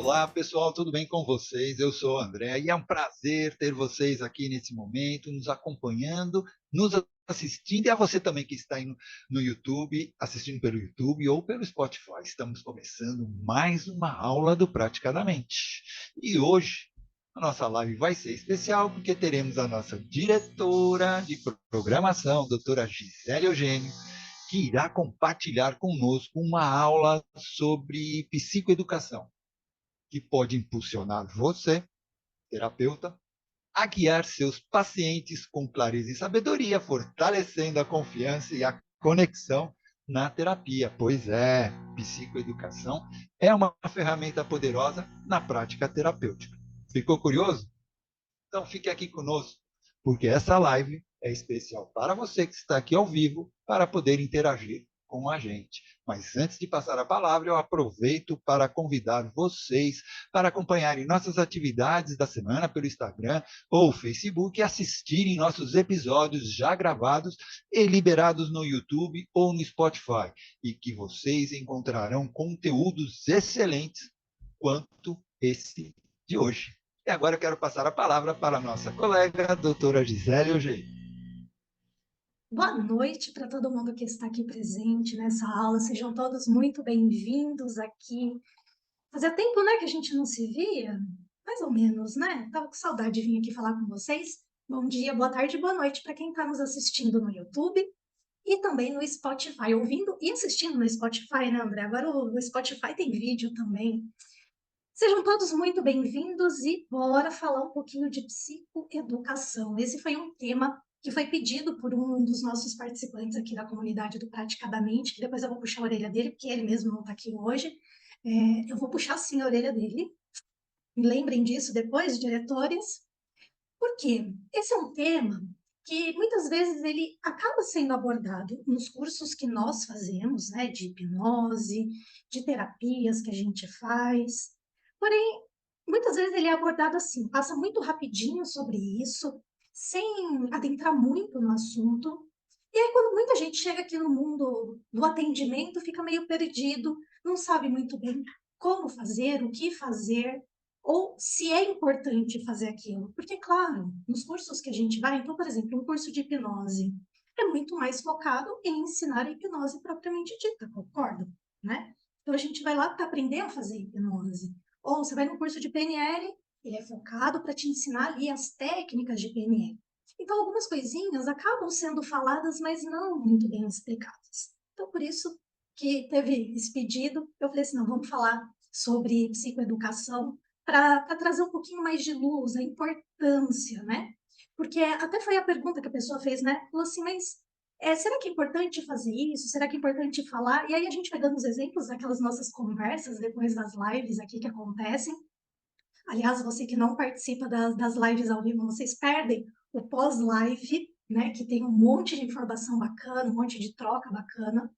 Olá, pessoal, tudo bem com vocês? Eu sou o André e é um prazer ter vocês aqui nesse momento, nos acompanhando, nos assistindo, e a você também que está aí no YouTube, assistindo pelo YouTube ou pelo Spotify. Estamos começando mais uma aula do Praticadamente. E hoje a nossa live vai ser especial porque teremos a nossa diretora de programação, doutora Gisele Eugênio, que irá compartilhar conosco uma aula sobre psicoeducação que pode impulsionar você, terapeuta, a guiar seus pacientes com clareza e sabedoria, fortalecendo a confiança e a conexão na terapia. Pois é, psicoeducação é uma ferramenta poderosa na prática terapêutica. Ficou curioso? Então fique aqui conosco, porque essa live é especial para você que está aqui ao vivo para poder interagir com a gente. Mas antes de passar a palavra, eu aproveito para convidar vocês para acompanharem nossas atividades da semana pelo Instagram ou Facebook e assistirem nossos episódios já gravados e liberados no YouTube ou no Spotify, e que vocês encontrarão conteúdos excelentes quanto esse de hoje. E agora eu quero passar a palavra para a nossa colega, a doutora Gisele Eugênio. Boa noite para todo mundo que está aqui presente nessa aula. Sejam todos muito bem-vindos aqui. Fazia tempo, né, que a gente não se via? Mais ou menos, né? Tava com saudade de vir aqui falar com vocês. Bom dia, boa tarde, boa noite para quem está nos assistindo no YouTube e também no Spotify, ouvindo e assistindo no Spotify, né, André? Agora o Spotify tem vídeo também. Sejam todos muito bem-vindos e bora falar um pouquinho de psicoeducação. Esse foi um tema que foi pedido por um dos nossos participantes aqui da comunidade do Praticadamente, que depois eu vou puxar a orelha dele, porque ele mesmo não está aqui hoje. Eu vou puxar sim a orelha dele. Me lembrem disso depois, diretores. Por quê? Esse é um tema que muitas vezes ele acaba sendo abordado nos cursos que nós fazemos, né, de hipnose, de terapias que a gente faz. Porém, muitas vezes ele é abordado assim, passa muito rapidinho sobre isso, sem adentrar muito no assunto. E aí, quando muita gente chega aqui no mundo do atendimento, fica meio perdido, não sabe muito bem como fazer, o que fazer, ou se é importante fazer aquilo. Porque, claro, nos cursos que a gente vai, então, por exemplo, um curso de hipnose é muito mais focado em ensinar a hipnose propriamente dita, concordo, né? Então, a gente vai lá para aprender a fazer hipnose. Ou você vai no curso de PNL, ele é focado para te ensinar ali as técnicas de PNL. Então, algumas coisinhas acabam sendo faladas, mas não muito bem explicadas. Então, por isso que teve esse pedido, eu falei assim, não, vamos falar sobre psicoeducação para trazer um pouquinho mais de luz, a importância, né? Porque até foi a pergunta que a pessoa fez, né? Falou assim, mas será que é importante fazer isso? Será que é importante falar? E aí a gente vai dando os exemplos daquelas nossas conversas depois das lives aqui que acontecem. Aliás, você que não participa das lives ao vivo, vocês perdem o pós-live, né? Que tem um monte de informação bacana, um monte de troca bacana.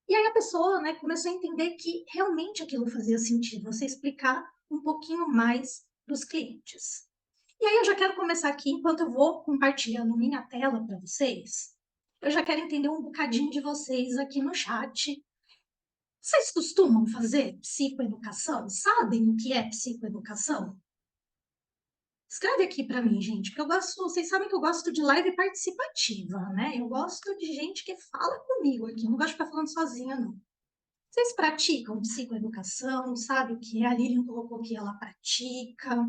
E aí a pessoa, né, começou a entender que realmente aquilo fazia sentido, você explicar um pouquinho mais dos clientes. E aí eu já quero começar aqui, enquanto eu vou compartilhando minha tela para vocês, eu já quero entender um bocadinho de vocês aqui no chat. Vocês costumam fazer psicoeducação? Sabem o que é psicoeducação? Escreve aqui para mim, gente, porque eu gosto, vocês sabem que eu gosto de live participativa, né? Eu gosto de gente que fala comigo aqui, eu não gosto de ficar falando sozinha, não. Vocês praticam psicoeducação? Sabe o que é? A Lilian colocou que ela pratica.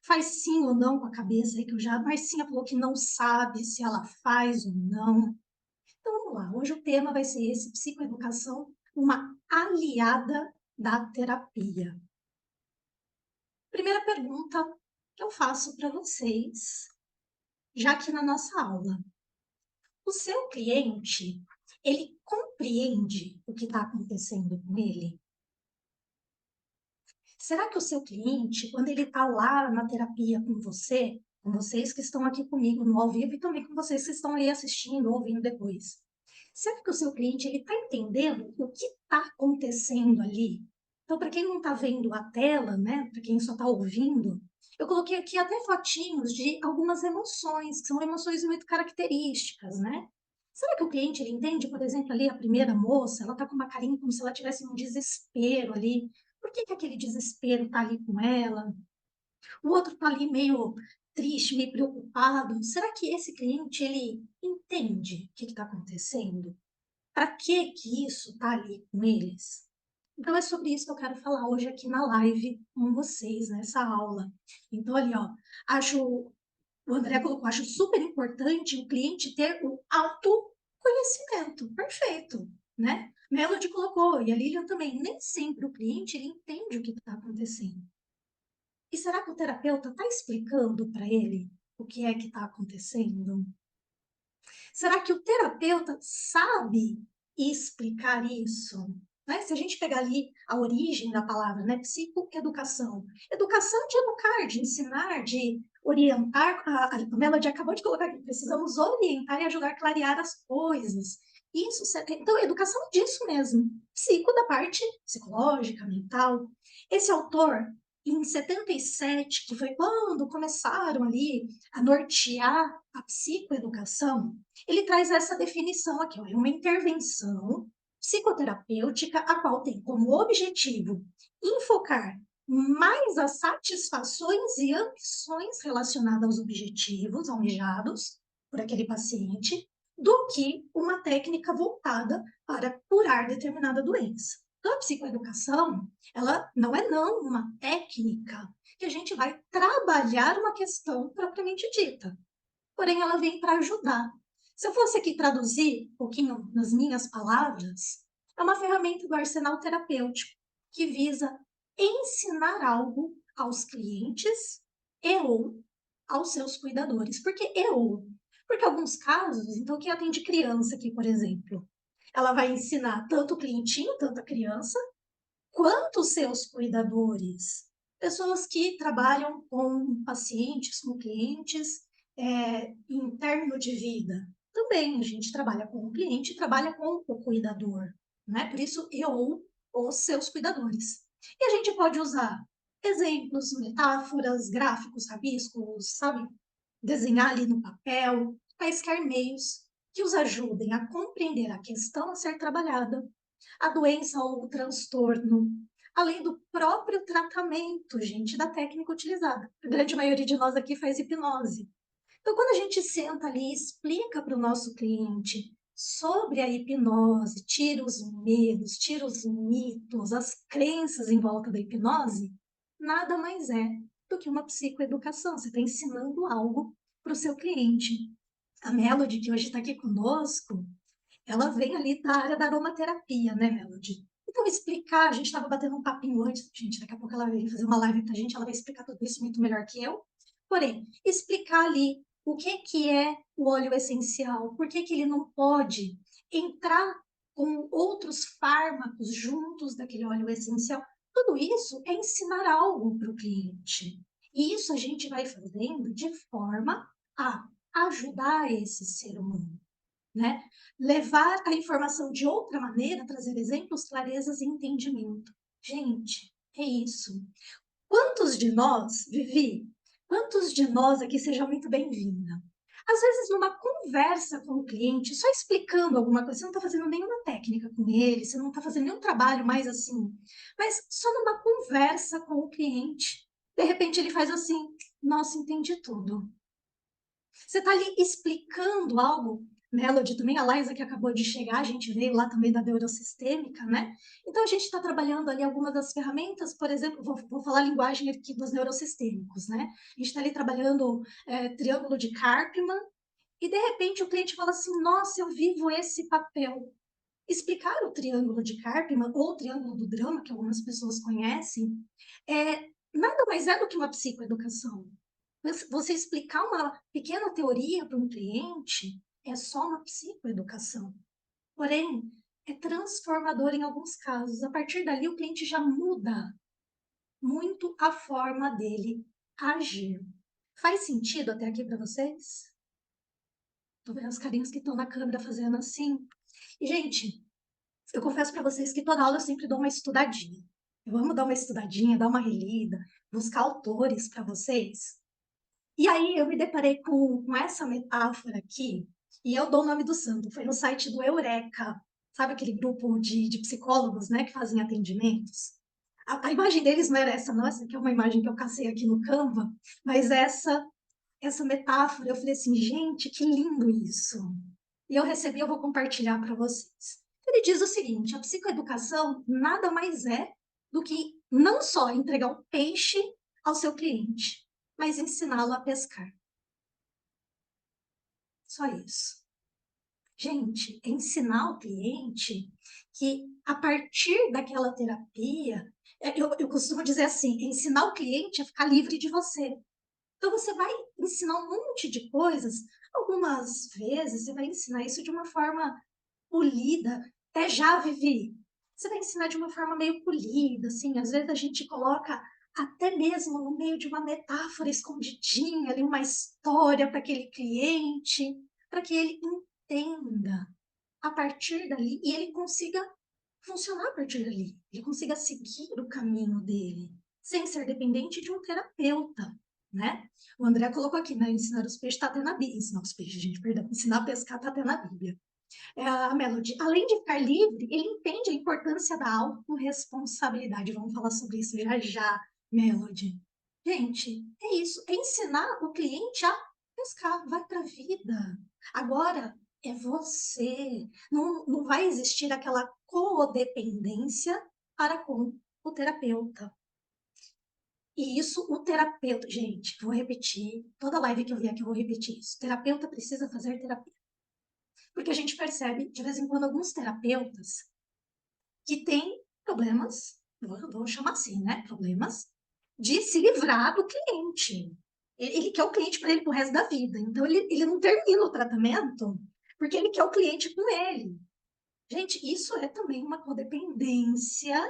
Faz sim ou não com a cabeça aí que eu já. A Marcinha falou que não sabe se ela faz ou não. Então vamos lá. Hoje o tema vai ser esse: psicoeducação, uma aliada da terapia. Primeira pergunta que eu faço para vocês, já aqui na nossa aula. O seu cliente, ele compreende o que está acontecendo com ele? Será que o seu cliente, quando ele está lá na terapia com você, com vocês que estão aqui comigo no ao vivo e também com vocês que estão aí assistindo, ouvindo depois, será que o seu cliente ele está entendendo o que está acontecendo ali? Então, para quem não está vendo a tela, né, para quem só está ouvindo, eu coloquei aqui até fotinhos de algumas emoções, que são emoções muito características, né? Será que o cliente ele entende, por exemplo, ali a primeira moça, ela está com uma carinha como se ela tivesse um desespero ali, por que que aquele desespero está ali com ela? O outro está ali meio triste, meio preocupado. Será que esse cliente ele entende o que está acontecendo? Para que isso está ali com eles? Então é sobre isso que eu quero falar hoje aqui na live com vocês, nessa aula. Então ali, ó, acho o André colocou, acho super importante o cliente ter o autoconhecimento. Perfeito, né? Melody colocou, e a Lilian também. Nem sempre o cliente ele entende o que está acontecendo. E será que o terapeuta está explicando para ele o que é que está acontecendo? Será que o terapeuta sabe explicar isso? Né? Se a gente pegar ali a origem da palavra, né? Psicoeducação. Educação de educar, de ensinar, de orientar. A Melody acabou de colocar aqui, precisamos orientar e ajudar a clarear as coisas. Isso, então, educação é disso mesmo. Psico da parte psicológica, mental. Esse autor, em 77, que foi quando começaram ali a nortear a psicoeducação, ele traz essa definição aqui, ó, é uma intervenção psicoterapêutica a qual tem como objetivo enfocar mais as satisfações e ambições relacionadas aos objetivos almejados por aquele paciente, do que uma técnica voltada para curar determinada doença. Então, a psicoeducação, ela não uma técnica que a gente vai trabalhar uma questão propriamente dita, porém ela vem para ajudar. Se eu fosse aqui traduzir um pouquinho nas minhas palavras, é uma ferramenta do arsenal terapêutico que visa ensinar algo aos clientes e ou aos seus cuidadores. Por que e ou? Porque alguns casos, então quem atende criança aqui, por exemplo, ela vai ensinar tanto o clientinho, tanto a criança, quanto os seus cuidadores. Pessoas que trabalham com pacientes, com clientes, em término de vida. Também a gente trabalha com o cliente, trabalha com o cuidador, né? Por isso, eu ou os seus cuidadores. E a gente pode usar exemplos, metáforas, gráficos, rabiscos, sabe? Desenhar ali no papel, quaisquer meios que os ajudem a compreender a questão a ser trabalhada, a doença ou o transtorno, além do próprio tratamento, gente, da técnica utilizada. A grande maioria de nós aqui faz hipnose. Então, quando a gente senta ali e explica para o nosso cliente sobre a hipnose, tira os medos, tira os mitos, as crenças em volta da hipnose, nada mais é do que uma psicoeducação. Você está ensinando algo para o seu cliente. A Melody, que hoje está aqui conosco, ela vem ali da área da aromaterapia, né, Melody? Então, explicar, a gente estava batendo um papinho antes, gente, daqui a pouco ela vem fazer uma live pra gente, ela vai explicar tudo isso muito melhor que eu. Porém, explicar ali o que é o óleo essencial, por que ele não pode entrar com outros fármacos juntos daquele óleo essencial. Tudo isso é ensinar algo para o cliente. E isso a gente vai fazendo de forma a ajudar esse ser humano, né? Levar a informação de outra maneira, trazer exemplos, clarezas e entendimento. Gente, é isso. Quantos de nós, Vivi, quantos de nós aqui, seja muito bem-vinda? Às vezes, numa conversa com o cliente, só explicando alguma coisa, você não está fazendo nenhuma técnica com ele, você não está fazendo nenhum trabalho mais assim, mas só numa conversa com o cliente, de repente ele faz assim: nossa, entendi tudo. Você está ali explicando algo. Melody também, a Liza que acabou de chegar, a gente veio lá também da neurosistêmica, né? Então a gente está trabalhando ali algumas das ferramentas, por exemplo, vou falar a linguagem aqui dos neurosistêmicos, né? A gente está ali trabalhando triângulo de Karpman, e de repente o cliente fala assim: nossa, eu vivo esse papel. Explicar o triângulo de Karpman, ou o triângulo do drama, que algumas pessoas conhecem, nada mais é do que uma psicoeducação. Você explicar uma pequena teoria para um cliente é só uma psicoeducação. Porém, é transformador em alguns casos. A partir dali, o cliente já muda muito a forma dele agir. Faz sentido até aqui para vocês? Tô vendo os carinhos que estão na câmera fazendo assim. E, gente, eu confesso para vocês que toda aula eu sempre dou uma estudadinha. Eu amo dar uma estudadinha, dar uma relida, buscar autores para vocês. E aí eu me deparei com essa metáfora aqui, e eu dou o nome do santo, foi no site do Eureka, sabe aquele grupo de psicólogos, né, que fazem atendimentos? A imagem deles não era essa, não, essa aqui é uma imagem que eu cacei aqui no Canva, mas essa metáfora, eu falei assim, gente, que lindo isso. E eu recebi, eu vou compartilhar para vocês. Ele diz o seguinte: a psicoeducação nada mais é do que não só entregar um peixe ao seu cliente, mas ensiná-lo a pescar. Só isso. Gente, é ensinar o cliente que a partir daquela terapia, eu costumo dizer assim, é ensinar o cliente a ficar livre de você. Então você vai ensinar um monte de coisas, algumas vezes você vai ensinar isso de uma forma polida. Até já, Vivi, você vai ensinar de uma forma meio polida, assim, às vezes a gente coloca até mesmo no meio de uma metáfora escondidinha ali, uma história para aquele cliente, para que ele entenda a partir dali e ele consiga funcionar a partir dali, ele consiga seguir o caminho dele, sem ser dependente de um terapeuta, né? O André colocou aqui, né? Ensinar os peixes está até na Bíblia. Ensinar os peixes, gente, perdão. Ensinar a pescar está até na Bíblia. A Melody, além de ficar livre, ele entende a importância da autorresponsabilidade. Vamos falar sobre isso já já, Melody. Gente, é isso, é ensinar o cliente a pescar, vai para a vida. Agora é você. Não vai existir aquela codependência para com o terapeuta. E isso, o terapeuta, gente, vou repetir, toda live que eu vier aqui eu vou repetir isso. O terapeuta precisa fazer terapia. Porque a gente percebe, de vez em quando, alguns terapeutas que têm problemas, vou chamar assim, né? Problemas, de se livrar do cliente. Ele quer o cliente para ele pro resto da vida. Então, ele não termina o tratamento porque ele quer o cliente com ele. Gente, isso é também uma codependência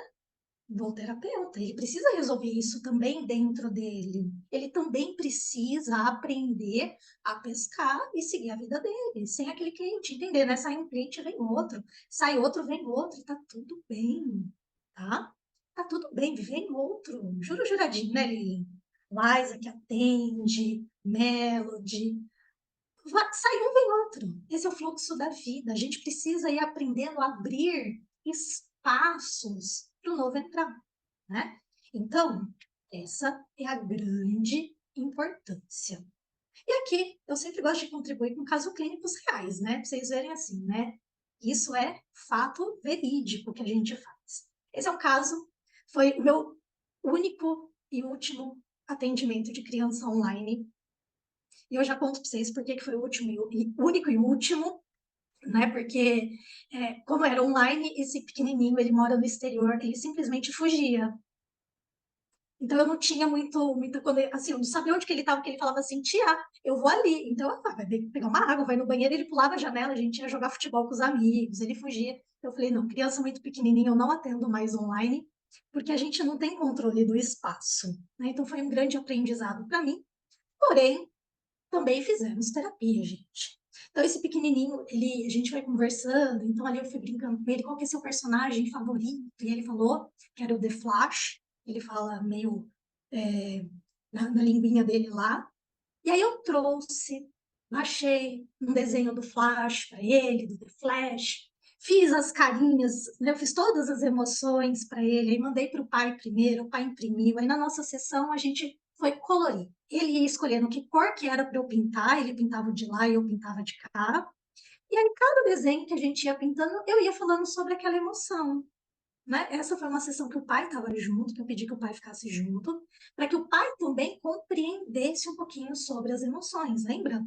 do terapeuta. Ele precisa resolver isso também dentro dele. Ele também precisa aprender a pescar e seguir a vida dele, sem aquele cliente, entender, né? Sai um cliente, vem outro, sai outro, vem outro, e tá tudo bem, tá? Tá tudo bem, vem outro. Juro juradinho, né, Lili? Liza que atende, Melody. Sai um, vem outro. Esse é o fluxo da vida. A gente precisa ir aprendendo a abrir espaços para o novo entrar, né? Então, essa é a grande importância. E aqui, eu sempre gosto de contribuir com casos clínicos reais, né? Para vocês verem assim, né? Isso é fato verídico que a gente faz. Esse é um caso, foi o meu único e último atendimento de criança online. E eu já conto para vocês por que foi o último e único e último, né? Porque como era online, esse pequenininho, ele mora no exterior, ele simplesmente fugia. Então eu não tinha muita assim, eu não sabia onde que ele estava, que ele falava assim, tia, eu vou ali. Então eu vai pegar uma água, vai no banheiro, ele pulava a janela, a gente ia jogar futebol com os amigos, ele fugia. Eu falei, não, criança muito pequenininha, eu não atendo mais online, porque a gente não tem controle do espaço, né? Então foi um grande aprendizado para mim. Porém, também fizemos terapia, gente. Então, esse pequenininho, a gente vai conversando, então ali eu fui brincando com ele, qual que é seu personagem favorito? E ele falou que era o The Flash, ele fala meio na linguinha dele lá. E aí eu trouxe, baixei um desenho do Flash para ele, do The Flash, fiz as carinhas, né, eu fiz todas as emoções para ele, aí mandei para o pai primeiro, o pai imprimiu, aí na nossa sessão a gente foi colorir. Ele ia escolhendo que cor que era para eu pintar, ele pintava de lá e eu pintava de cá. E aí cada desenho que a gente ia pintando, eu ia falando sobre aquela emoção, né? Essa foi uma sessão que o pai estava junto, que eu pedi que o pai ficasse junto, para que o pai também compreendesse um pouquinho sobre as emoções, lembra?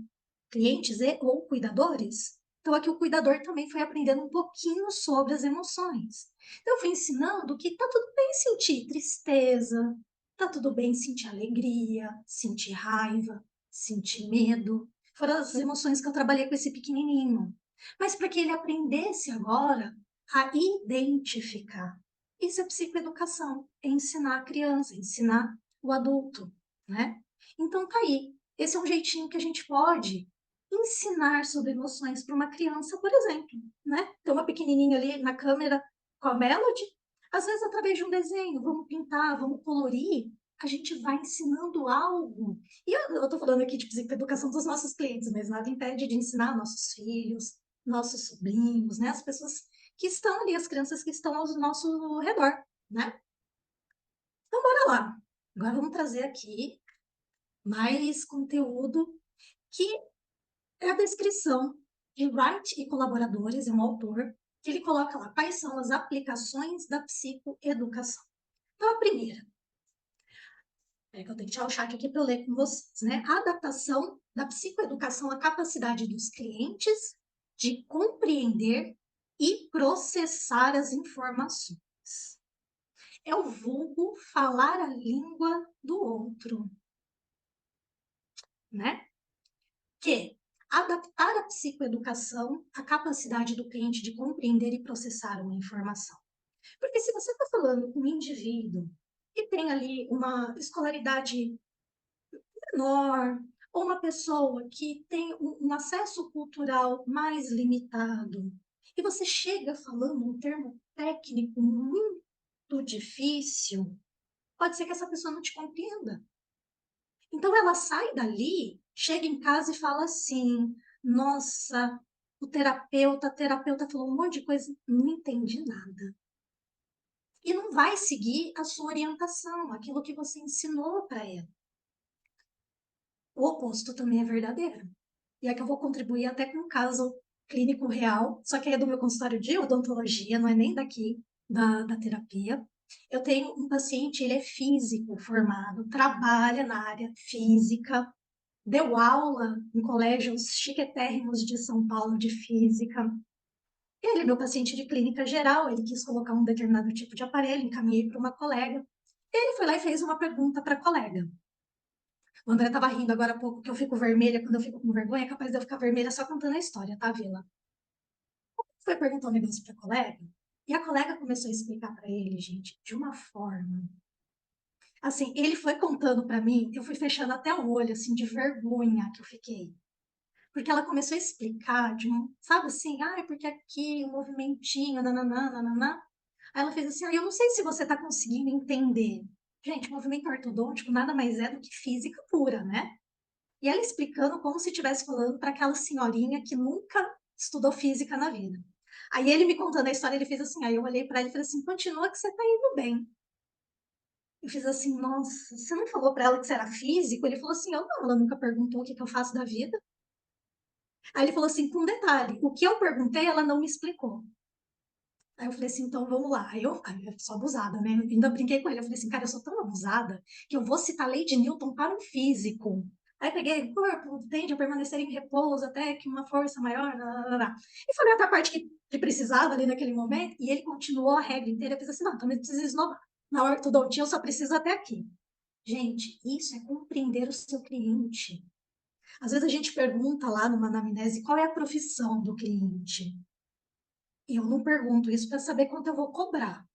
Clientes e ou cuidadores. Então aqui o cuidador também foi aprendendo um pouquinho sobre as emoções. Então eu fui ensinando que tá tudo bem sentir tristeza, tá tudo bem sentir alegria, sentir raiva, sentir medo. Foram as emoções que eu trabalhei com esse pequenininho. Mas para que ele aprendesse agora a identificar. Isso é psicoeducação, é ensinar a criança, ensinar o adulto, né? Então tá aí. Esse é um jeitinho que a gente pode ensinar sobre emoções para uma criança, por exemplo, né? Tem uma pequenininha ali na câmera com a Melody, às vezes através de um desenho, vamos pintar, vamos colorir, a gente vai ensinando algo. E eu estou falando aqui de psicoeducação dos nossos clientes, mas nada impede de ensinar nossos filhos, nossos sobrinhos, né? As pessoas que estão ali, as crianças que estão ao nosso redor, né? Bora lá. Agora vamos trazer aqui mais conteúdo que é a descrição de Wright e colaboradores, é um autor, que ele coloca lá quais são as aplicações da psicoeducação. Então, a primeira, é que eu tenho que tirar o chat aqui para eu ler com vocês, né? A adaptação da psicoeducação à capacidade dos clientes de compreender e processar as informações. É o vulgo falar a língua do outro, né? Que adaptar a psicoeducação à capacidade do cliente de compreender e processar uma informação. Porque se você está falando com um indivíduo que tem ali uma escolaridade menor, ou uma pessoa que tem um acesso cultural mais limitado, e você chega falando um termo técnico muito difícil, pode ser que essa pessoa não te compreenda. Então ela sai dali, chega em casa e fala assim: nossa, a terapeuta falou um monte de coisa, não entendi nada. E não vai seguir a sua orientação, aquilo que você ensinou para ela. O oposto também é verdadeiro. E aqui eu vou contribuir até com um caso clínico real, só que é do meu consultório de odontologia, não é nem daqui da terapia. Eu tenho um paciente, ele é físico formado, trabalha na área física, deu aula em colégios chiquetérrimos de São Paulo de física. Ele é meu paciente de clínica geral, ele quis colocar um determinado tipo de aparelho, encaminhei para uma colega. Ele foi lá e fez uma pergunta para a colega. O André estava rindo agora há pouco que eu fico vermelha quando eu fico com vergonha, é capaz de eu ficar vermelha só contando a história, tá, Vila? Foi perguntar um negócio para a colega, e a colega começou a explicar para ele, gente, de uma forma. Assim, ele foi contando para mim, eu fui fechando até o olho, assim, de vergonha que eu fiquei. Porque ela começou a explicar de um, sabe assim, ah, é porque aqui o movimentinho, nananã, nananã. Aí ela fez assim, ah, eu não sei se você está conseguindo entender. Gente, movimento ortodôntico nada mais é do que física pura, né? E ela explicando como se estivesse falando para aquela senhorinha que nunca estudou física na vida. Aí ele me contando a história, ele fez assim, aí eu olhei para ele e falei assim, continua que você está indo bem. Eu fiz assim, nossa, você não falou para ela que você era físico? Ele falou assim, eu não, ela nunca perguntou o que, que eu faço da vida. Aí ele falou assim, com um detalhe, o que eu perguntei, ela não me explicou. Aí eu falei assim, então vamos lá. Aí eu sou abusada, né? Eu ainda brinquei com ele. Eu falei assim, cara, eu sou tão abusada que eu vou citar a lei de Newton para um físico. Aí peguei, o corpo tende a permanecer em repouso até que uma força maior. E falei outra parte que precisava ali naquele momento. E ele continuou a regra inteira. Eu fiz assim, não, também precisa inovar. Na ortodontia eu só preciso até aqui. Gente, isso é compreender o seu cliente. Às vezes a gente pergunta lá numa anamnese qual é a profissão do cliente. E eu não pergunto isso para saber quanto eu vou cobrar.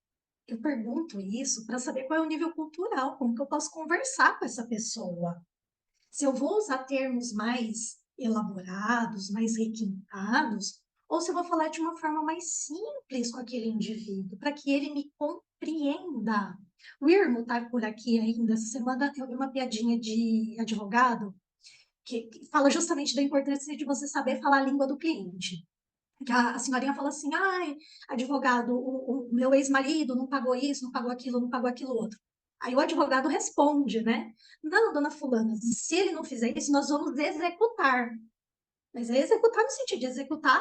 Eu pergunto isso para saber qual é o nível cultural, como que eu posso conversar com essa pessoa. Se eu vou usar termos mais elaborados, mais requintados, ou se eu vou falar de uma forma mais simples com aquele indivíduo, para que ele me compreenda. O Irmo está por aqui ainda. Essa semana eu vi uma piadinha de advogado que fala justamente da importância de você saber falar a língua do cliente. Que a senhorinha fala assim, ai, advogado, o meu ex-marido não pagou isso, não pagou aquilo, não pagou aquilo outro. Aí o advogado responde, né? Não, dona fulana, se ele não fizer isso, nós vamos executar. Mas é executar no sentido de executar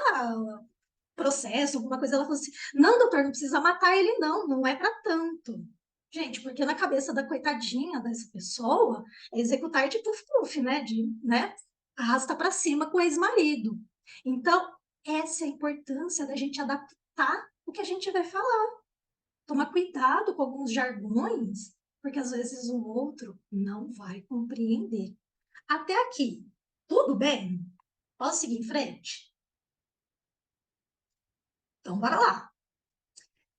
processo, alguma coisa. Ela falou assim, não, doutor, não precisa matar ele, não, não é para tanto. Gente, porque na cabeça da coitadinha dessa pessoa, é executar de puf-puf, né? De, né? Arrasta para cima com o ex-marido. Então, essa é a importância da gente adaptar o que a gente vai falar. Tomar cuidado com alguns jargões, porque às vezes o outro não vai compreender. Até aqui, tudo bem? Posso seguir em frente? Então, bora lá.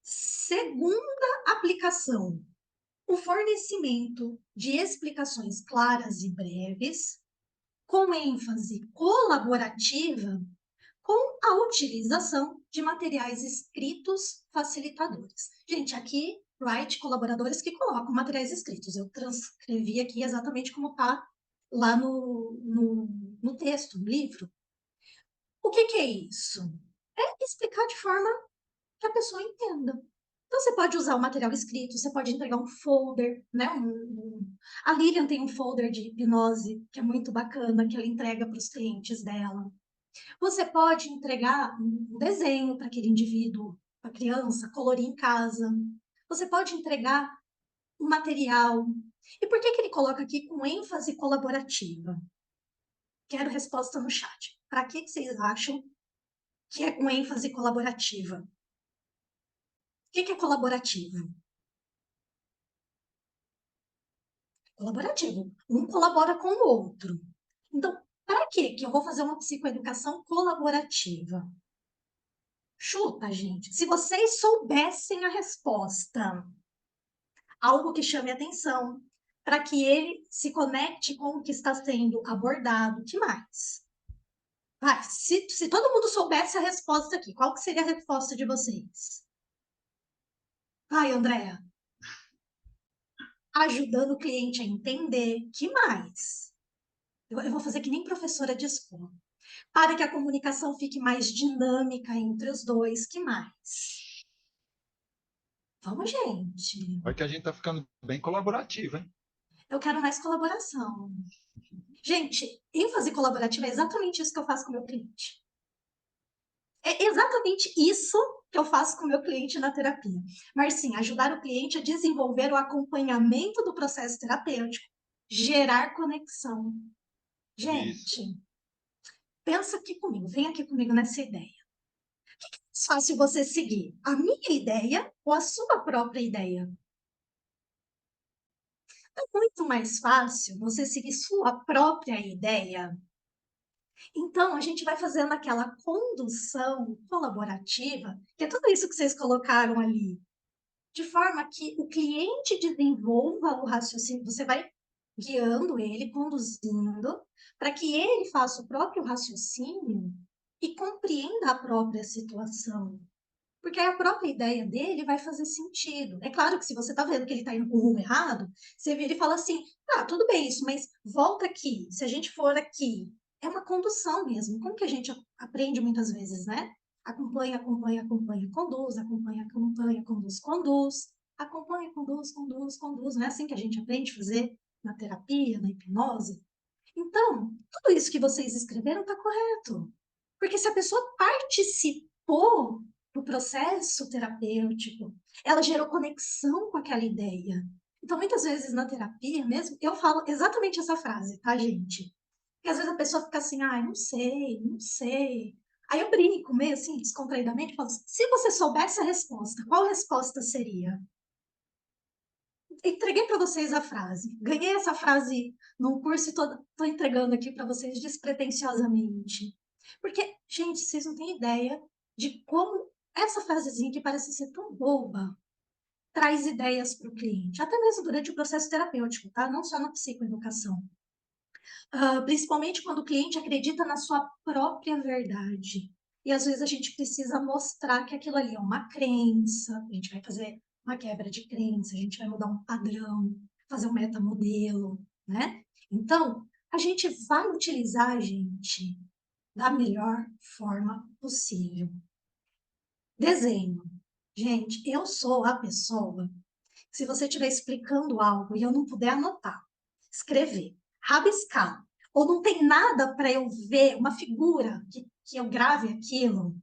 Segunda aplicação: o fornecimento de explicações claras e breves, com ênfase colaborativa, com a utilização de materiais escritos facilitadores. Gente, aqui, Write, colaboradores que colocam materiais escritos. Eu transcrevi aqui exatamente como está lá no texto, no livro. O que é isso? É explicar de forma que a pessoa entenda. Então, você pode usar o material escrito, você pode entregar um folder, né? A Lilian tem um folder de hipnose, que é muito bacana, que ela entrega para os clientes dela. Você pode entregar um desenho para aquele indivíduo, para a criança, colorir em casa. Você pode entregar um material. E por que ele coloca aqui com ênfase colaborativa? Quero resposta no chat. Para que vocês acham que é com ênfase colaborativa? O que é colaborativo? Colaborativo. Um colabora com o outro. Então, para que eu vou fazer uma psicoeducação colaborativa? Chuta, gente. Se vocês soubessem a resposta, algo que chame atenção, para que ele se conecte com o que está sendo abordado. Que mais? Vai, se todo mundo soubesse a resposta aqui, qual que seria a resposta de vocês? Vai, Andréa. Ajudando o cliente a entender. Que mais? Eu vou fazer que nem professora de escola. Para que a comunicação fique mais dinâmica entre os dois. Que mais? Vamos, gente. Olha que a gente está ficando bem colaborativo, hein? Eu quero mais colaboração. Gente, ênfase colaborativa é exatamente isso que eu faço com o meu cliente. É exatamente isso que eu faço com o meu cliente na terapia. Marcinha, ajudar o cliente a desenvolver o acompanhamento do processo terapêutico, gerar conexão. Isso. Gente, pensa aqui comigo, vem aqui comigo nessa ideia. O que é mais fácil você seguir? A minha ideia ou a sua própria ideia? É muito mais fácil você seguir sua própria ideia. Então, a gente vai fazendo aquela condução colaborativa, que é tudo isso que vocês colocaram ali, de forma que o cliente desenvolva o raciocínio, você vai guiando ele, conduzindo, para que ele faça o próprio raciocínio e compreenda a própria situação. Porque aí a própria ideia dele vai fazer sentido. É claro que se você está vendo que ele está indo para o rumo errado, você vira e fala assim: ah, tudo bem isso, mas volta aqui. Se a gente for aqui, é uma condução mesmo. Como que a gente aprende muitas vezes, né? Acompanha, acompanha, acompanha, conduz, acompanha, acompanha, conduz, conduz, acompanha, conduz, conduz, conduz. Não é assim que a gente aprende a fazer na terapia, na hipnose? Então, tudo isso que vocês escreveram está correto. Porque se a pessoa participou do processo terapêutico, ela gerou conexão com aquela ideia. Então, muitas vezes na terapia mesmo, eu falo exatamente essa frase, tá, gente? Porque às vezes a pessoa fica assim, ah, não sei, não sei. Aí eu brinco meio assim, descontraídamente, falo assim, se você soubesse a resposta, qual resposta seria? Entreguei para vocês a frase. Ganhei essa frase num curso e estou entregando aqui para vocês despretensiosamente. Porque, gente, vocês não têm ideia de como essa frasezinha que parece ser tão boba traz ideias para o cliente, até mesmo durante o processo terapêutico, tá? Não só na psicoeducação. Principalmente quando o cliente acredita na sua própria verdade. E às vezes a gente precisa mostrar que aquilo ali é uma crença, a gente vai fazer uma quebra de crença, a gente vai mudar um padrão, fazer um metamodelo, né? Então, a gente vai utilizar, gente, da melhor forma possível. Desenho. Gente, eu sou a pessoa, se você estiver explicando algo e eu não puder anotar, escrever, rabiscar, ou não tem nada para eu ver, uma figura que eu grave aquilo,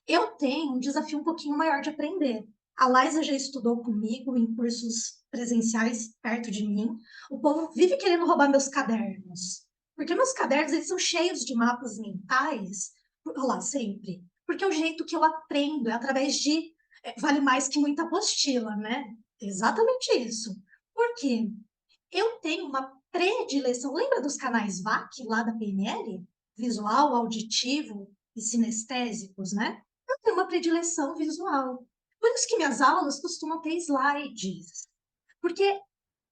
eu tenho um desafio um pouquinho maior de aprender. A Laisa já estudou comigo em cursos presenciais perto de mim. O povo vive querendo roubar meus cadernos. Porque meus cadernos, eles são cheios de mapas mentais. Olha lá, sempre. Porque é o jeito que eu aprendo, é através de... vale mais que muita apostila, né? Exatamente isso. Por quê? Eu tenho uma predileção. Lembra dos canais VAC lá da PNL? Visual, auditivo e sinestésicos, né? Eu tenho uma predileção visual. Por isso que minhas aulas costumam ter slides. Porque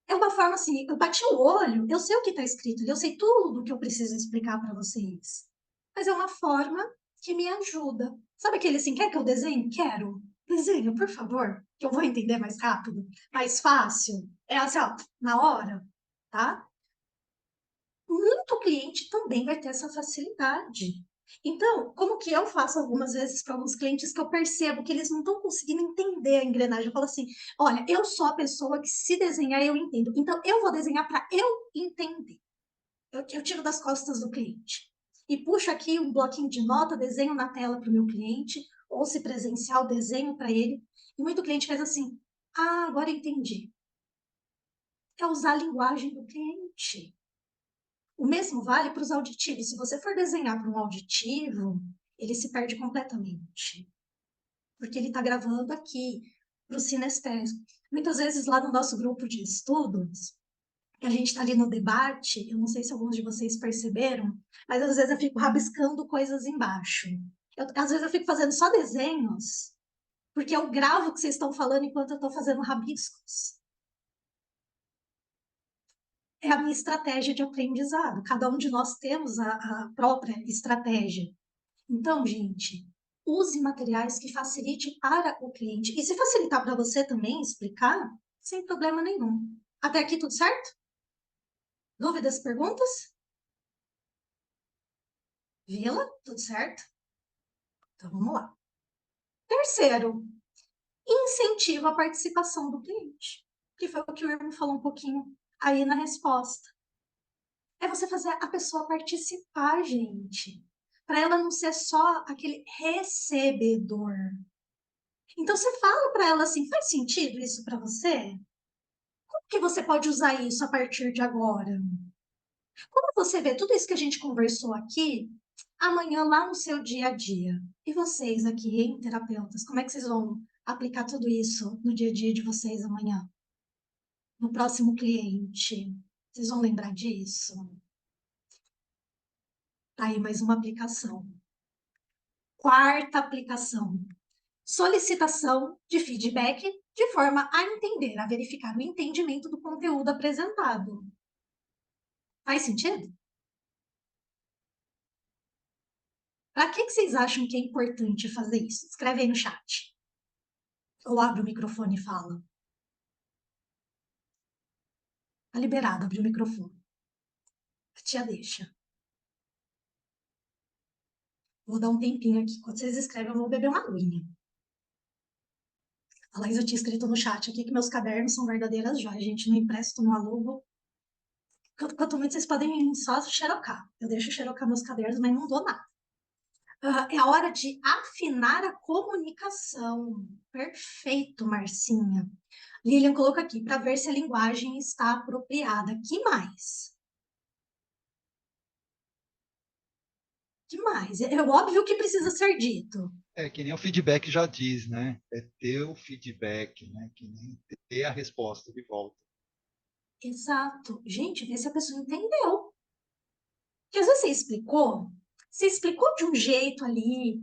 é uma forma assim, eu bati o olho, eu sei o que está escrito, eu sei tudo que eu preciso explicar para vocês. Mas é uma forma que me ajuda. Sabe aquele assim, quer que eu desenhe? Quero. Desenho, por favor, que eu vou entender mais rápido, mais fácil. É assim, ó, na hora, tá? Muito cliente também vai ter essa facilidade. Então, como que eu faço algumas vezes para alguns clientes que eu percebo que eles não estão conseguindo entender a engrenagem? Eu falo assim: olha, eu sou a pessoa que se desenhar eu entendo. Então, eu vou desenhar para eu entender. Eu tiro das costas do cliente. E puxo aqui um bloquinho de nota, desenho na tela para o meu cliente, ou se presencial, desenho para ele. E muito cliente faz assim: ah, agora entendi. É usar a linguagem do cliente. O mesmo vale para os auditivos. Se você for desenhar para um auditivo, ele se perde completamente, porque ele está gravando aqui para o sinestésico. Muitas vezes lá no nosso grupo de estudos, que a gente está ali no debate, eu não sei se alguns de vocês perceberam, mas às vezes eu fico rabiscando coisas embaixo. Às vezes eu fico fazendo só desenhos, porque eu gravo o que vocês estão falando enquanto eu estou fazendo rabiscos. É a minha estratégia de aprendizado. Cada um de nós temos a própria estratégia. Então, gente, use materiais que facilite para o cliente. E se facilitar para você também explicar, sem problema nenhum. Até aqui tudo certo? Dúvidas, perguntas? Vila, tudo certo? Então vamos lá. Terceiro, incentiva a participação do cliente, que foi o que o Irmão falou um pouquinho aí na resposta. É você fazer a pessoa participar, gente, para ela não ser só aquele recebedor. Então você fala para ela assim, faz sentido isso para você? Como que você pode usar isso a partir de agora? Como você vê tudo isso que a gente conversou aqui amanhã lá no seu dia a dia? E vocês aqui, hein, terapeutas, como é que vocês vão aplicar tudo isso no dia a dia de vocês amanhã? No próximo cliente? Vocês vão lembrar disso? Tá aí mais uma aplicação. Quarta aplicação: solicitação de feedback de forma a entender, a verificar o entendimento do conteúdo apresentado. Faz sentido? Para que vocês acham que é importante fazer isso? Escreve aí no chat. Ou abre o microfone e fala. Tá liberado, abre o microfone. A tia deixa. Vou dar um tempinho aqui. Quando vocês escrevem, eu vou beber uma aguinha. A Laís, eu tinha escrito no chat aqui que meus cadernos são verdadeiras joias. Gente, não empresto, não alugo. Quanto muito vocês podem só xerocar. Eu deixo xerocar meus cadernos, mas não dou nada. É a hora de afinar a comunicação. Perfeito, Marcinha. Lilian coloca aqui, para ver se a linguagem está apropriada. Que mais? Que mais? É óbvio que precisa ser dito. É que nem o feedback já diz, né? É ter o feedback, né? Que nem ter a resposta de volta. Exato. Gente, vê se a pessoa entendeu. Porque às vezes você explicou de um jeito ali,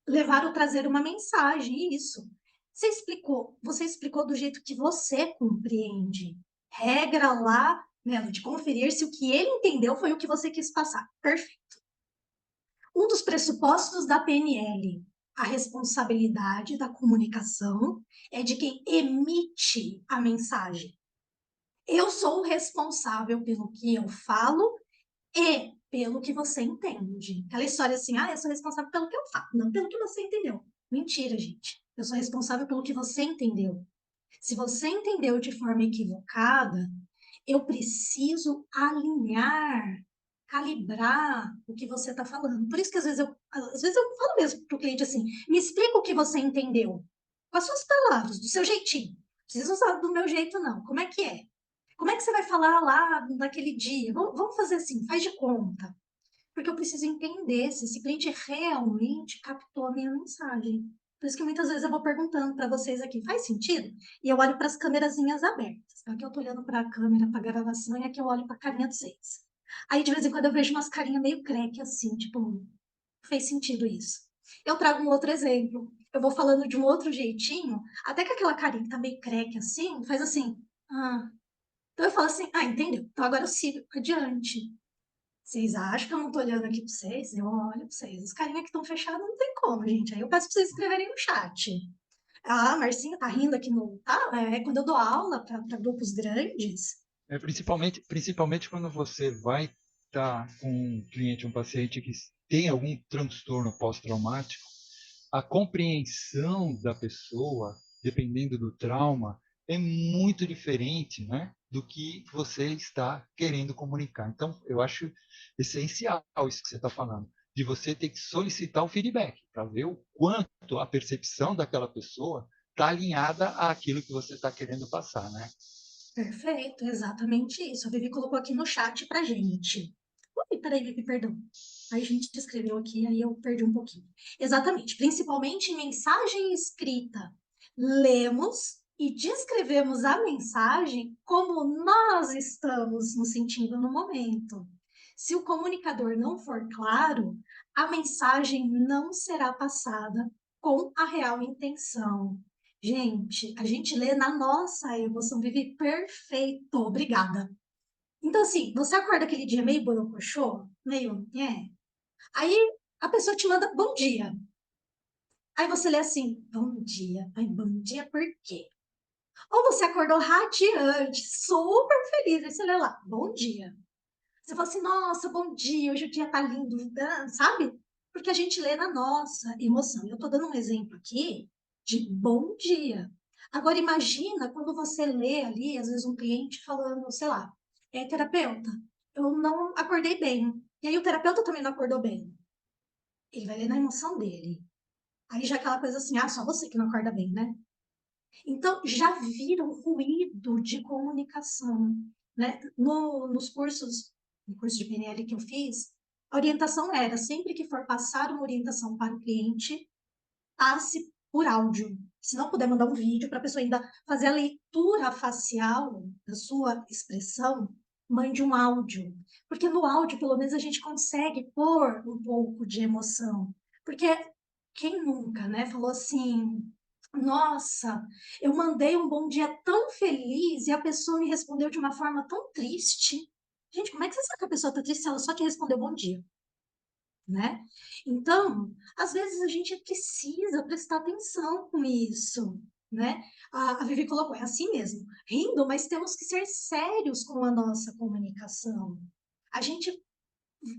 levar ou trazer uma mensagem, isso. Você explicou do jeito que você compreende. Regra lá, né, de conferir se o que ele entendeu foi o que você quis passar. Perfeito. Um dos pressupostos da PNL, a responsabilidade da comunicação é de quem emite a mensagem. Eu sou o responsável pelo que eu falo e pelo que você entende. Aquela história assim, eu sou responsável pelo que eu falo, não pelo que você entendeu. Mentira, gente. Eu sou responsável pelo que você entendeu. Se você entendeu de forma equivocada, eu preciso alinhar, calibrar o que você está falando. Por isso que às vezes eu falo mesmo para o cliente assim: me explica o que você entendeu, com as suas palavras, do seu jeitinho. Não precisa usar do meu jeito, não. Como é que é? Como é que você vai falar lá naquele dia? Vamos fazer assim, faz de conta. Porque eu preciso entender se esse cliente realmente captou a minha mensagem. Por isso que muitas vezes eu vou perguntando para vocês aqui, faz sentido? E eu olho para as câmerazinhas abertas. Aqui eu estou olhando para a câmera, para a gravação, e aqui eu olho para a carinha de vocês. Aí de vez em quando eu vejo umas carinhas meio creque assim, tipo, fez sentido isso. Eu trago um outro exemplo. Eu vou falando de um outro jeitinho, até que aquela carinha que tá meio creque assim, faz assim, ah. Então eu falo assim, entendeu? Então agora eu sigo adiante. Vocês acham que eu não tô olhando aqui pra vocês? Eu olho pra vocês. Os carinha que estão fechados não tem como, gente. Aí eu peço pra vocês escreverem no chat. Ah, Marcinha tá rindo aqui no. Tá? É quando eu dou aula para grupos grandes. Principalmente quando você vai estar com um cliente, um paciente que tem algum transtorno pós-traumático, a compreensão da pessoa, dependendo do trauma, é muito diferente, né, do que você está querendo comunicar. Então, eu acho essencial isso que você está falando, de você ter que solicitar o feedback para ver o quanto a percepção daquela pessoa está alinhada àquilo que você está querendo passar, né? Perfeito, exatamente isso. A Vivi colocou aqui no chat pra gente. Ui, peraí, Vivi, perdão. Aí a gente escreveu aqui, aí eu perdi um pouquinho. Exatamente, principalmente em mensagem escrita. Lemos e descrevemos a mensagem como nós estamos nos sentindo no momento. Se o comunicador não for claro, a mensagem não será passada com a real intenção. Gente, a gente lê na nossa emoção, Vivi, perfeito, obrigada. Então, assim, você acorda aquele dia meio borocochô, meio, aí a pessoa te manda bom dia. Aí você lê assim, bom dia. Aí, bom dia por quê? Ou você acordou radiante, super feliz, aí você lê lá, bom dia. Você fala assim, nossa, bom dia, hoje o dia tá lindo, sabe? Porque a gente lê na nossa emoção. Eu tô dando um exemplo aqui de bom dia. Agora, imagina quando você lê ali, às vezes, um cliente falando, sei lá, terapeuta, eu não acordei bem. E aí o terapeuta também não acordou bem. Ele vai ler na emoção dele. Aí já é aquela coisa assim, ah, só você que não acorda bem, né? Então, já viram ruído de comunicação, né? Nos cursos, no curso de PNL que eu fiz, a orientação era, sempre que for passar uma orientação para o cliente, passe por áudio. Se não puder mandar um vídeo para a pessoa ainda fazer a leitura facial da sua expressão, mande um áudio. Porque no áudio, pelo menos, a gente consegue pôr um pouco de emoção. Porque quem nunca, né, falou assim: nossa, eu mandei um bom dia tão feliz e a pessoa me respondeu de uma forma tão triste. Gente, como é que você sabe que a pessoa está triste se ela só te respondeu bom dia? Né? Então, às vezes a gente precisa prestar atenção com isso, né? A Vivi colocou, é assim mesmo, rindo, mas temos que ser sérios com a nossa comunicação. A gente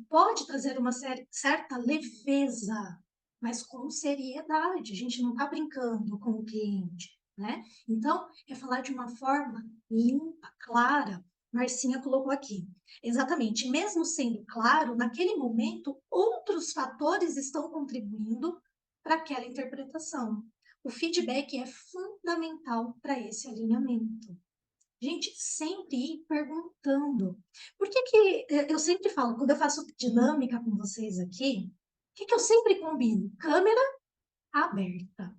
pode trazer uma certa leveza, mas com seriedade. A gente não está brincando com o cliente, né? Então, é falar de uma forma limpa, clara. Marcinha colocou aqui. Exatamente. Mesmo sendo claro, naquele momento, outros fatores estão contribuindo para aquela interpretação. O feedback é fundamental para esse alinhamento. Gente, sempre ir perguntando. Por que que eu sempre falo, quando eu faço dinâmica com vocês aqui, o que que eu sempre combino? Câmera aberta.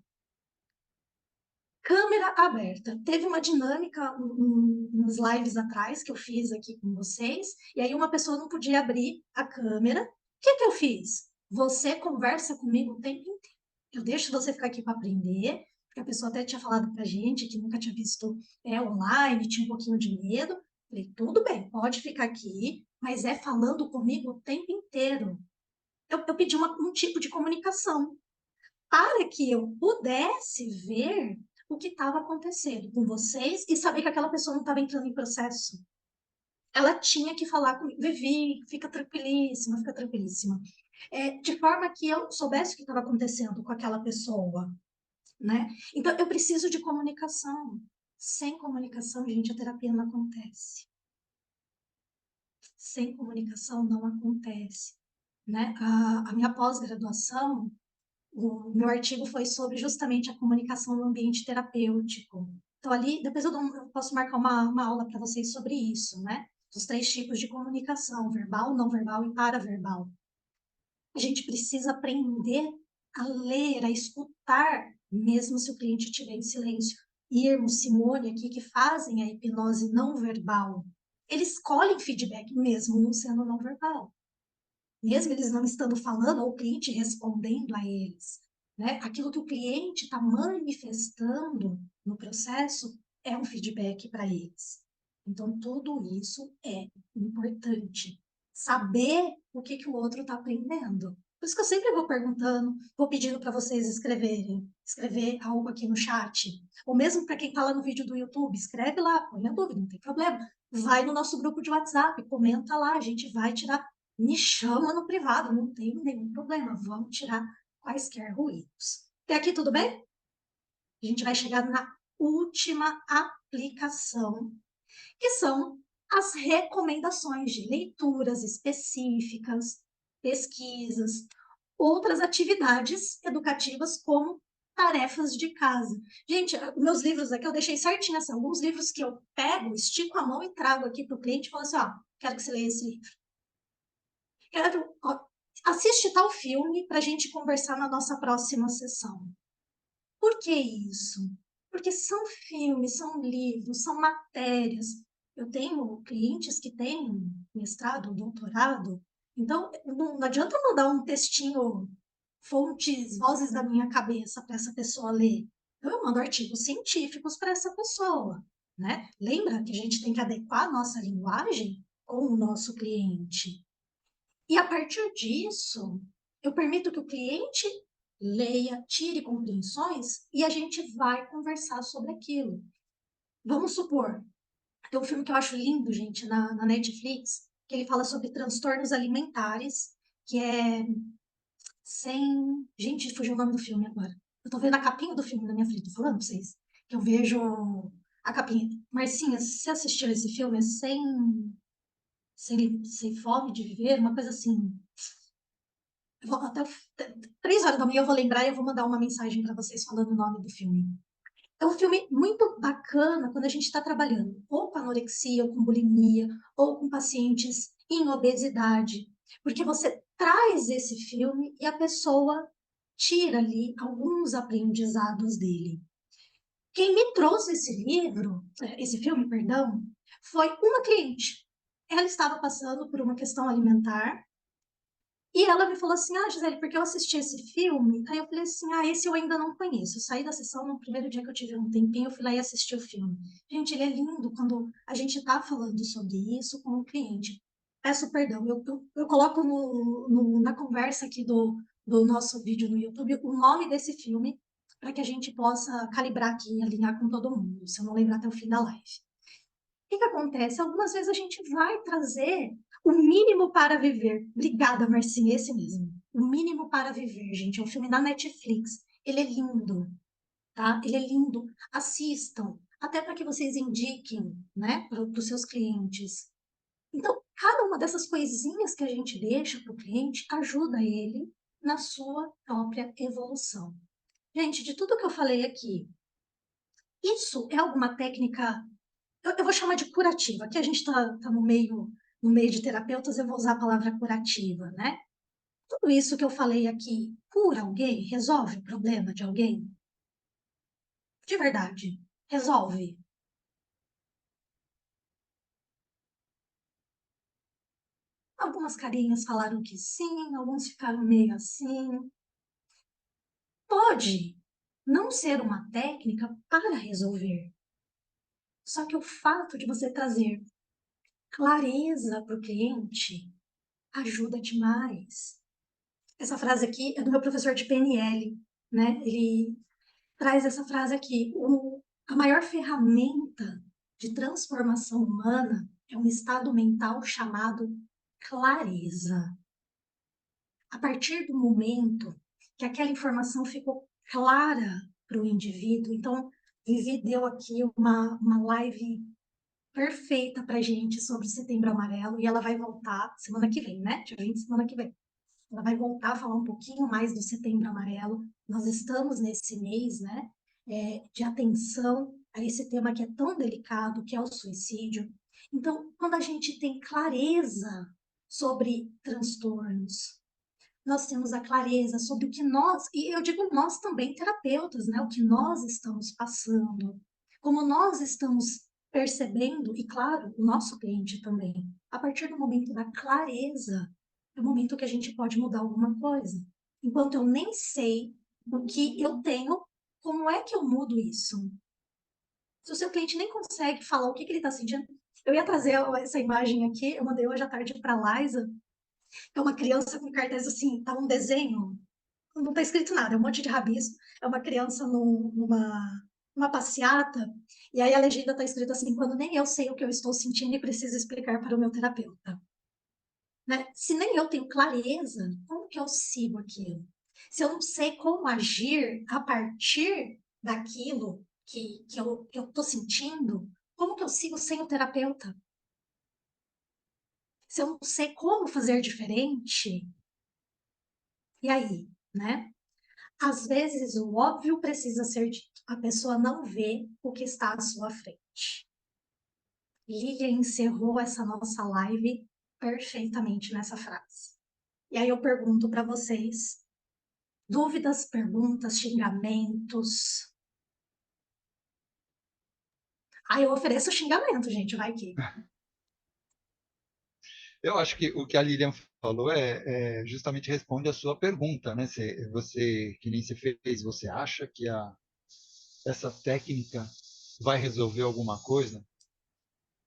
Câmera aberta. Teve uma dinâmica uns lives atrás que eu fiz aqui com vocês, e aí uma pessoa não podia abrir a câmera. O que que eu fiz? Você conversa comigo o tempo inteiro. Eu deixo você ficar aqui para aprender, porque a pessoa até tinha falado pra gente que nunca tinha visto online, tinha um pouquinho de medo. Falei, tudo bem, pode ficar aqui, mas é falando comigo o tempo inteiro. Eu pedi um tipo de comunicação para que eu pudesse ver o que estava acontecendo com vocês e saber que aquela pessoa não estava entrando em processo. Ela tinha que falar comigo, Vivi, fica tranquilíssima, fica tranquilíssima. De forma que eu soubesse o que estava acontecendo com aquela pessoa, né? Então, eu preciso de comunicação. Sem comunicação, gente, a terapia não acontece. Sem comunicação não acontece, né? A minha pós-graduação, o meu artigo foi sobre justamente a comunicação no ambiente terapêutico. Então, ali, depois eu posso marcar uma aula para vocês sobre isso, né? Os 3 tipos de comunicação: verbal, não verbal e paraverbal. A gente precisa aprender a ler, a escutar, mesmo se o cliente estiver em silêncio. Irmo, Simone aqui, que fazem a hipnose não verbal, eles colhem feedback mesmo não sendo não verbal. Mesmo eles não estando falando, ou o cliente respondendo a eles. Né? Aquilo que o cliente está manifestando no processo é um feedback para eles. Então, tudo isso é importante. Saber o que, que o outro está aprendendo. Por isso que eu sempre vou perguntando, vou pedindo para vocês escreverem, escrever algo aqui no chat. Ou mesmo para quem está lá no vídeo do YouTube, escreve lá, põe a dúvida, não tem problema. Vai no nosso grupo de WhatsApp, comenta lá, a gente vai tirar me chama no privado, não tem nenhum problema, vamos tirar quaisquer ruídos. Até aqui tudo bem? A gente vai chegar na última aplicação, que são as recomendações de leituras específicas, pesquisas, outras atividades educativas como tarefas de casa. Gente, meus livros aqui eu deixei certinho assim, alguns livros que eu pego, estico a mão e trago aqui para o cliente e falo assim, ó, quero que você leia esse livro. Quero, ó, assiste tal filme para a gente conversar na nossa próxima sessão. Por que isso? Porque são filmes, são livros, são matérias. Eu tenho clientes que têm mestrado, doutorado, então não adianta mandar um textinho, fontes, vozes da minha cabeça para essa pessoa ler. Então, eu mando artigos científicos para essa pessoa, né? Lembra que a gente tem que adequar a nossa linguagem com o nosso cliente. E a partir disso, eu permito que o cliente leia, tire compreensões e a gente vai conversar sobre aquilo. Vamos supor, tem um filme que eu acho lindo, gente, na Netflix, que ele fala sobre transtornos alimentares, que é sem. Gente, fugiu o nome do filme agora. Eu tô vendo a capinha do filme na minha frente, tô falando pra vocês. Que eu vejo a capinha. Marcinha, você assistiu esse filme? É sem fome de viver? Uma coisa assim. Até 3 horas da manhã eu vou lembrar e eu vou mandar uma mensagem para vocês falando o nome do filme. É um filme muito bacana quando a gente está trabalhando ou com anorexia, ou com bulimia, ou com pacientes em obesidade, porque você traz esse filme e a pessoa tira ali alguns aprendizados dele. Quem me trouxe esse filme, perdão, foi uma cliente. Ela estava passando por uma questão alimentar e ela me falou assim: Ah, Gisele, porque eu assisti esse filme. Aí eu falei assim: Ah, esse eu ainda não conheço. Eu saí da sessão no primeiro dia que eu tive um tempinho, eu fui lá e assisti o filme. Gente, ele é lindo quando a gente está falando sobre isso com o cliente. Peço perdão, eu coloco na conversa aqui do nosso vídeo no YouTube o nome desse filme para que a gente possa calibrar aqui e alinhar com todo mundo, se eu não lembrar até o fim da live. Que acontece? Algumas vezes a gente vai trazer o mínimo para viver. Obrigada, Marcinha, esse mesmo. O mínimo para viver, gente. É um filme da Netflix. Ele é lindo, tá? Ele é lindo. Assistam, até para que vocês indiquem, né, para os seus clientes. Então, cada uma dessas coisinhas que a gente deixa para o cliente ajuda ele na sua própria evolução. Gente, de tudo que eu falei aqui, isso é alguma técnica eu vou chamar de curativa. Aqui a gente está no meio de terapeutas, eu vou usar a palavra curativa, né? Tudo isso que eu falei aqui cura alguém? Resolve o problema de alguém? De verdade, resolve. Algumas carinhas falaram que sim, alguns ficaram meio assim. Pode não ser uma técnica para resolver. Só que o fato de você trazer clareza para o cliente ajuda demais. Essa frase aqui é do meu professor de PNL, né? Ele traz essa frase aqui: a maior ferramenta de transformação humana é um estado mental chamado clareza. A partir do momento que aquela informação ficou clara para o indivíduo, então Vivi deu aqui uma live perfeita para gente sobre o Setembro Amarelo e ela vai voltar semana que vem, né? Dia 20, semana que vem. Ela vai voltar a falar um pouquinho mais do Setembro Amarelo. Nós estamos nesse mês, né, de atenção a esse tema que é tão delicado, que é o suicídio. Então, quando a gente tem clareza sobre transtornos, nós temos a clareza sobre o que nós, e eu digo nós também, terapeutas, né, o que nós estamos passando, como nós estamos percebendo, e claro, o nosso cliente também. A partir do momento da clareza, é o momento que a gente pode mudar alguma coisa. Enquanto eu nem sei o que eu tenho, como é que eu mudo isso? Se o seu cliente nem consegue falar o que ele está sentindo, eu ia trazer essa imagem aqui, eu mandei hoje à tarde para a Liza, é uma criança com cartaz assim, tá um desenho, não está escrito nada, é um monte de rabisco, é uma criança numa passeata, e aí a legenda está escrito assim, quando nem eu sei o que eu estou sentindo e preciso explicar para o meu terapeuta. né? Se nem eu tenho clareza, como que eu sigo aquilo? Se eu não sei como agir a partir daquilo que eu estou sentindo, como que eu sigo sem o terapeuta? Se eu não sei como fazer diferente, e aí, né? Às vezes o óbvio precisa ser dito. A pessoa não vê o que está à sua frente. Lilian encerrou essa nossa live perfeitamente nessa frase. E aí eu pergunto para vocês, dúvidas, perguntas, xingamentos. Aí eu ofereço xingamento, gente, vai que. Eu acho que o que a Lilian falou justamente responde a sua pergunta, né? Você, que nem você fez, você acha que essa técnica vai resolver alguma coisa?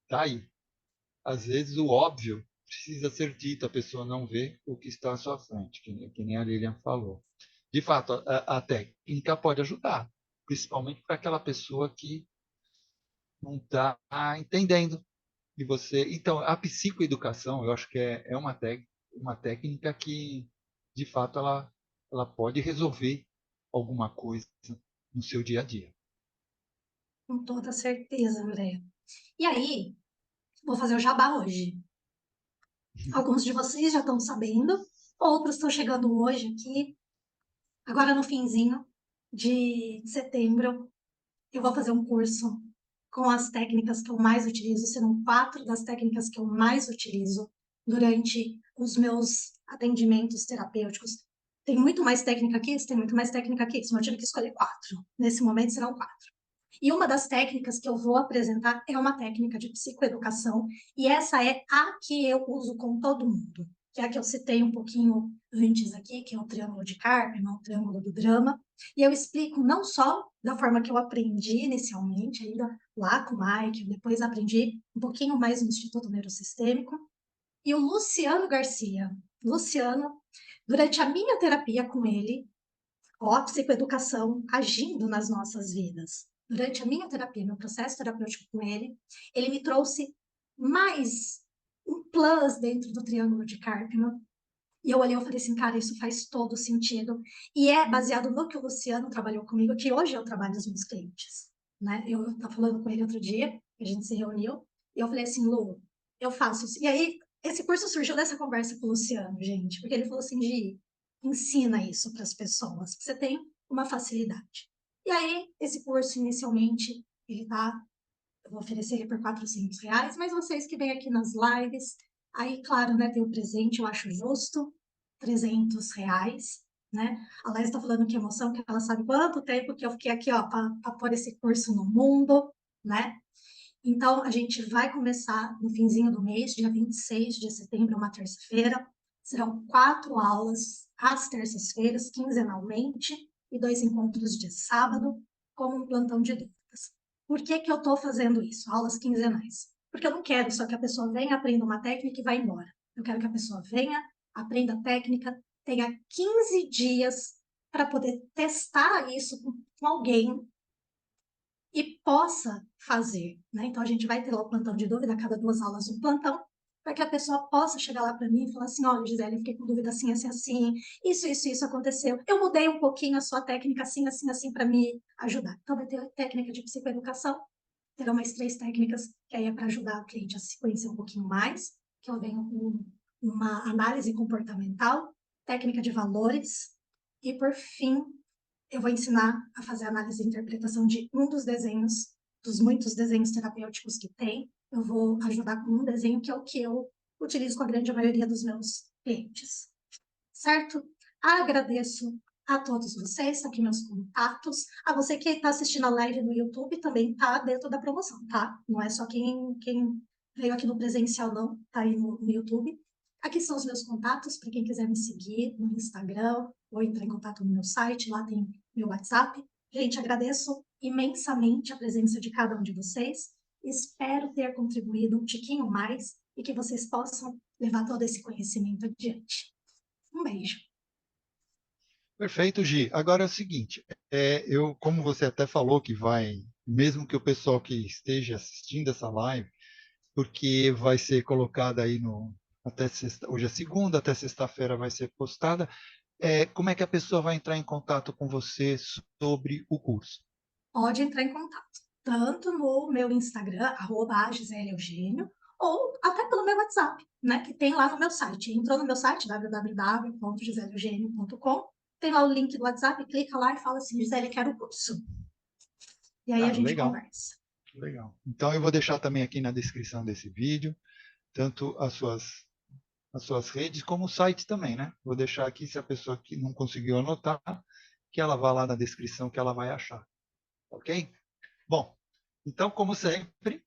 Tá aí. Às vezes o óbvio precisa ser dito, a pessoa não vê o que está à sua frente, que nem a Lilian falou. De fato, a técnica pode ajudar, principalmente para aquela pessoa que não está entendendo. E você, então, a psicoeducação, eu acho que é uma técnica que, de fato, ela pode resolver alguma coisa no seu dia a dia. Com toda certeza, André. E aí, vou fazer o jabá hoje. Alguns de vocês já estão sabendo, outros estão chegando hoje aqui. Agora no finzinho de setembro, eu vou fazer um curso com as técnicas que eu mais utilizo. Serão 4 das técnicas que eu mais utilizo durante os meus atendimentos terapêuticos. Tem muito mais técnica que isso, tem muito mais técnica que isso, mas eu tive que escolher 4. Nesse momento serão 4. E uma das técnicas que eu vou apresentar é uma técnica de psicoeducação, e essa é a que eu uso com todo mundo, que é a que eu citei um pouquinho antes aqui, que é o triângulo de Karpman, o triângulo do drama, e eu explico não só da forma que eu aprendi inicialmente, ainda lá com o Mike, depois aprendi um pouquinho mais no Instituto Neurosistêmico, e o Luciano Garcia. Luciano, durante a minha terapia com ele, ó, a psicoeducação agindo nas nossas vidas. Durante a minha terapia, meu processo terapêutico com ele, ele me trouxe mais um plus dentro do triângulo de Karpman. E eu olhei e falei assim, cara, isso faz todo sentido. E é baseado no que o Luciano trabalhou comigo, que hoje eu trabalho nos meus clientes. Né? Eu estava falando com ele outro dia, a gente se reuniu, e eu falei assim, Lu, eu faço isso. E aí, esse curso surgiu dessa conversa com o Luciano, gente, porque ele falou assim, Gi, ensina isso para as pessoas, que você tem uma facilidade. E aí, esse curso, inicialmente, ele tá, eu vou oferecer ele por R$ 400, mas vocês que vêm aqui nas lives, aí, claro, né, tem o presente, eu acho justo, R$ 300, né? A Laís está falando que emoção, que ela sabe quanto tempo que eu fiquei aqui, ó, para pôr esse curso no mundo, né? Então, a gente vai começar no finzinho do mês, dia 26 de setembro, uma terça-feira. Serão 4 aulas às terças-feiras, quinzenalmente, e 2 encontros de sábado, como um plantão de dúvidas. Por que que eu estou fazendo isso? Aulas quinzenais. Porque eu não quero só que a pessoa venha, aprenda uma técnica e vá embora. Eu quero que a pessoa venha, aprenda a técnica, tenha 15 dias para poder testar isso com alguém e possa fazer, né? Então a gente vai ter lá o plantão de dúvida, a cada 2 aulas um plantão, para que a pessoa possa chegar lá para mim e falar assim, olha, Gisele, eu fiquei com dúvida assim, assim, assim, isso aconteceu. Eu mudei um pouquinho a sua técnica assim, assim, assim, para me ajudar. Então vai ter técnica de psicoeducação, terão mais 3 técnicas, que aí é para ajudar o cliente a se conhecer um pouquinho mais, que eu venho com uma análise comportamental, técnica de valores, e por fim, eu vou ensinar a fazer análise e interpretação de um dos desenhos, dos muitos desenhos terapêuticos que tem. Eu vou ajudar com um desenho que é o que eu utilizo com a grande maioria dos meus clientes. Certo? Agradeço a todos vocês, tá aqui meus contatos. A você que está assistindo a live no YouTube também tá dentro da promoção, tá? Não é só quem veio aqui no presencial, não, tá aí no YouTube. Aqui são os meus contatos para quem quiser me seguir no Instagram ou entrar em contato no meu site, lá tem meu WhatsApp. Gente, agradeço imensamente a presença de cada um de vocês. Espero ter contribuído um tiquinho mais e que vocês possam levar todo esse conhecimento adiante. Um beijo. Perfeito, Gi. Agora é o seguinte, como você até falou que vai, mesmo que o pessoal que esteja assistindo essa live, porque vai ser colocada aí até sexta, hoje é segunda, até sexta-feira vai ser postada. Como é que a pessoa vai entrar em contato com você sobre o curso? Pode entrar em contato, tanto no meu Instagram, @AgiselleEugênio, ou até pelo meu WhatsApp, né, que tem lá no meu site. Entrou no meu site, www.giselleeugênio.com, tem lá o link do WhatsApp, clica lá e fala assim, Gisele, quero o curso. E aí a Ah, gente legal, conversa. legal. Então eu vou deixar também aqui na descrição desse vídeo, tanto as suas redes, como o site também, né? Vou deixar aqui, se a pessoa que não conseguiu anotar, que ela vá lá na descrição que ela vai achar, ok? Bom, então, como sempre,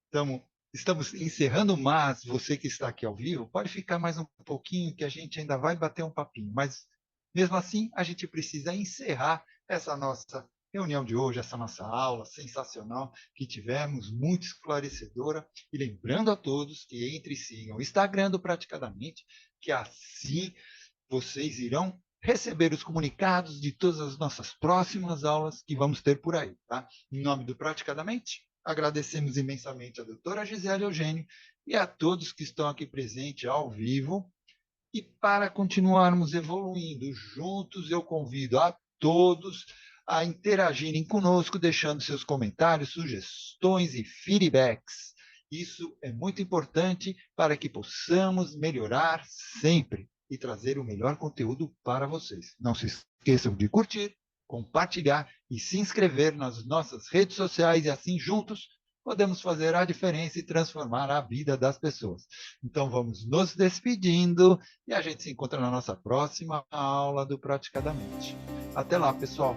estamos, estamos encerrando, mas você que está aqui ao vivo, pode ficar mais um pouquinho, que a gente ainda vai bater um papinho, mas mesmo assim, a gente precisa encerrar essa nossa reunião de hoje, essa nossa aula sensacional que tivemos, muito esclarecedora. E lembrando a todos que entre e sigam o Instagram do Praticadamente, que assim vocês irão receber os comunicados de todas as nossas próximas aulas que vamos ter por aí, tá? Em nome do Praticadamente, agradecemos imensamente a doutora Gisele Eugênio e a todos que estão aqui presentes ao vivo. E para continuarmos evoluindo juntos, eu convido a todos a interagirem conosco, deixando seus comentários, sugestões e feedbacks. Isso é muito importante para que possamos melhorar sempre e trazer o melhor conteúdo para vocês. Não se esqueçam de curtir, compartilhar e se inscrever nas nossas redes sociais e assim juntos podemos fazer a diferença e transformar a vida das pessoas. Então vamos nos despedindo e a gente se encontra na nossa próxima aula do Praticadamente. Até lá, pessoal!